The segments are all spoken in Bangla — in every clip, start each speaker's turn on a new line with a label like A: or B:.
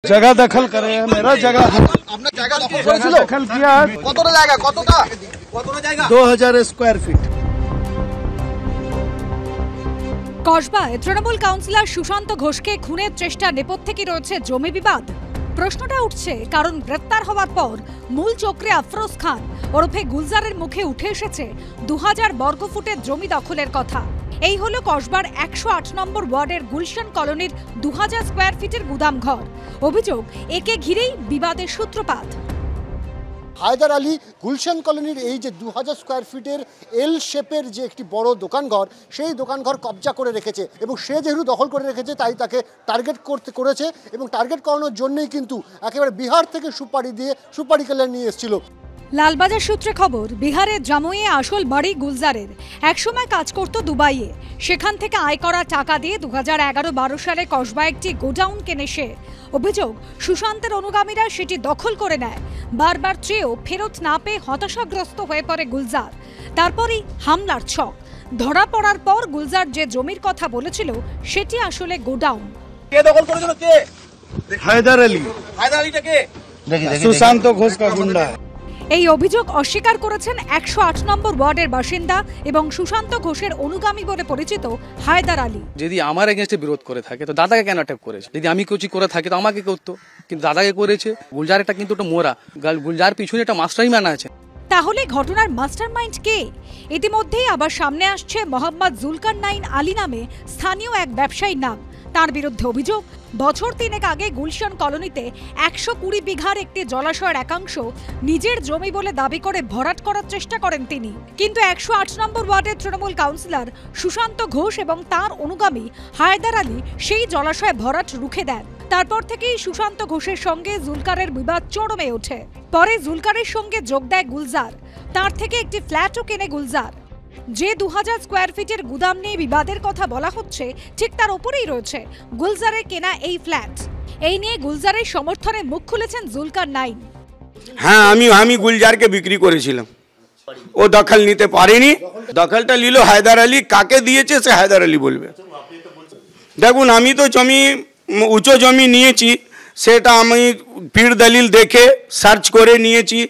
A: जगह दखल करे हैं, मेरा जगह है।
B: আপনার জায়গা দখল করেছিল?
A: दखल किया है।
B: কতটা জায়গা? কতটা জায়গা?
A: 2000 স্কয়ার ফিট।
C: কসবায় তৃণমূল কাউন্সিলর সুশান্ত ঘোষকে খুনের চেষ্টার নেপথ্যে কি রয়েছে জমি বিবাদ? প্রশ্নটা উঠছে কারণ গ্রেপ্তার হওয়ার পর মূল চক্রে আফরোজ খান ওরফে গুলজারের মুখে উঠে এসেছে 2000 বর্গফুটের জমি দখলের কথা। এই হলো কসবার 108 নম্বর ওয়ার্ডের গুলশান কলোনির 2000 স্কয়ার ফিটের গুদাম ঘর। অভিযোগ একে ঘিরেই বিবাদের সূত্রপাত।
D: হায়দার আলী গুলশান কলোনির এই যে 2000 স্কয়ার ফিটের এল শেপের যে একটি বড় দোকানঘর, সেই দোকানঘর কবজা করে রেখেছে এবং সে যেহেতু দখল করে রেখেছে তাই তাকে টার্গেট করেছে এবং টার্গেট করানোর জন্যই কিন্তু একেবারে বিহার থেকে সুপারি কেলে নিয়ে এসেছিল।
C: লালবাজার সূত্রে খবর, বিহারের জামুইয়ে আসল বাড়ি গুলজারের। একসময় কাজ করত দুবাইয়ে, সেখান থেকে আয় করা টাকা দিয়ে 2011-12 সালে কসবা একটি গোডাউন কেনে সে। অভিযোগ সুশান্তের অনুগামীরা সেটি দখল করে নেয়। বারবার চেয়েও ফেরত না পেয়ে হতাশাগ্রস্ত হয়ে পড়ে গুলজার। তারপরই হামলার ছক। ধরা পড়ার পর গুলজার যে জমির কথা বলেছিল সেটি আসলে গোডাউন।
B: কে দখল করেছিল? কে?
A: হায়দার আলী।
B: হায়দার আলীটা কে?
A: সুশান্ত ঘোষ का गुंडा।
C: এই অভিযোগ অস্বীকার করেছেন 108 নম্বর ওয়ার্ডের বাসিন্দা এবং সুশান্ত ঘোষের অনুগামী বলে পরিচিত হায়দার আলী।
E: যদি আমার এগেইনস্টে বিরোধ করে থাকে তো দাদাকে কেন অ্যাটাক করেছে? যদি আমি কিছু করে থাকি তো আমাকে করতো, কিন্তু দাদাকে করেছে। গুলজার এটা কিন্তু মোরা, গুলজার পিছনে একটা মাস্টারমাইন্ড আছে।
C: তাহলে ঘটনার মাস্টারমাইন্ড কে? ইতিমধ্যেই আবার সামনে আসছে মোহাম্মদ জুলকারনাইন আলী নামে স্থানীয় এক ব্যবসায়ীর নাম। তার বিরুদ্ধে অভিযোগ, বছর 3 আগে গুলশান কলোনিতে 120 বিঘার একটি জলাশয়ের একাংশ নিজের জমি বলে দাবি করে ভরাট করার চেষ্টা করেন তিনি। কিন্তু 108 নম্বর ওয়ার্ডের তৃণমূল কাউন্সিলর সুশান্ত ঘোষ এবং তার অনুগামী হায়দার আলী সেই জলাশয়ে ভরাট রুখে দেন। তারপর থেকেই সুশান্ত ঘোষের সঙ্গে জুলকারের বিবাদ চরমে ওঠে। পরে জুলকারের সঙ্গে যোগ দেয় গুলজার। তার থেকে একটি ফ্ল্যাটও কেনে গুলজার। যে 2000 স্কয়ার ফিটের গুদাম নিয়ে বিবাদের কথা বলা হচ্ছে, ঠিক তার উপরেই রয়েছে গুলজারের কেনা এই ফ্ল্যাট। এই নিয়ে গুলজারের সমর্থনে মুখ খুলেছেন জুলকারনাইন।
F: হ্যাঁ, আমি গুলজারকে বিক্রি করেছিলাম, ও দখল নিতে পারেনি। দখলটা নিল হায়দার আলী। কাকে দিয়েছে সে হায়দার আলী বলবে। দেখুন, আমি তো জমি উঁচু জমি নিয়েছি, সেটা আমি পীর দলিল দেখে সার্চ করে নিয়েছি।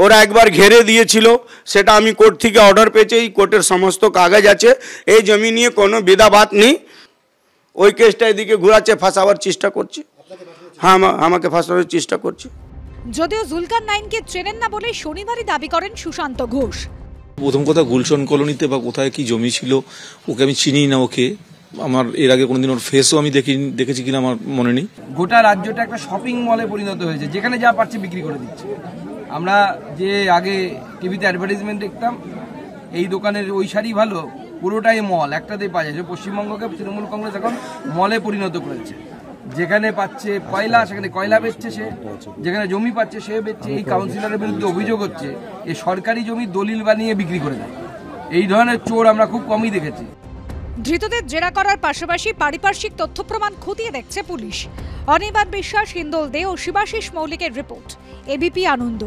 F: ওরা একবার ঘেরে দিয়েছিল, সেটা আমি কোর্ট থেকে অর্ডার পেয়েছি। এই কোর্টের সমস্ত কাগজ আছে। এই জমি নিয়ে কোনো বিদাবাত নেই। ওই কেসটা এদিকে ঘুরাচ্ছে, ফাঁসাবার চেষ্টা করছে। হ্যাঁ, আমাকে ফাঁসানোর চেষ্টা করছে।
C: যদিও জুলকারনাইনকে চেনেন না বলে শনিবারই দাবি করেন সুশান্ত ঘোষ।
G: প্রথম কথা, গুলশান কলোনিতে বা কোথায় কি জমি ছিল ওকে আমি চিনি না। ওকে আমার এর আগে কোনোদিন ওর ফেসও আমি দেখেছি কিনা আমার মনে নেই।
H: গোটা রাজ্যটা একটা শপিং মলে পরিণত হয়েছে, যেখানে যা পারছে বিক্রি করে দিচ্ছে। আমরা যে আগে টিভিতে অ্যাডভার্টাইজমেন্ট দেখতাম, এই দোকানের ওই শাড়ি ভালো, পুরোটাই মল, একটাতেই পাওয়া যায়। পশ্চিমবঙ্গকে তৃণমূল কংগ্রেস এখন মলে পরিণত করেছে। যেখানে পাচ্ছে কয়লা সেখানে কয়লা বেচছে সে, যেখানে জমি পাচ্ছে সে বেচছে। এই কাউন্সিলরের বিরুদ্ধে অভিযোগ হচ্ছে এই সরকারি জমি দলিল বানিয়ে বিক্রি করে দেয়। এই ধরনের চোর আমরা খুব কমই দেখেছি।
C: ধৃতদের জেরা করার পাশাপাশি পারিপার্শ্বিক তথ্য প্রমাণ খতিয়ে দেখছে পুলিশ। অনির্বাণ বিশ্বাস, হিন্দোল দে ও শিবাশিস মৌলিকের রিপোর্ট, এবিপি আনন্দ।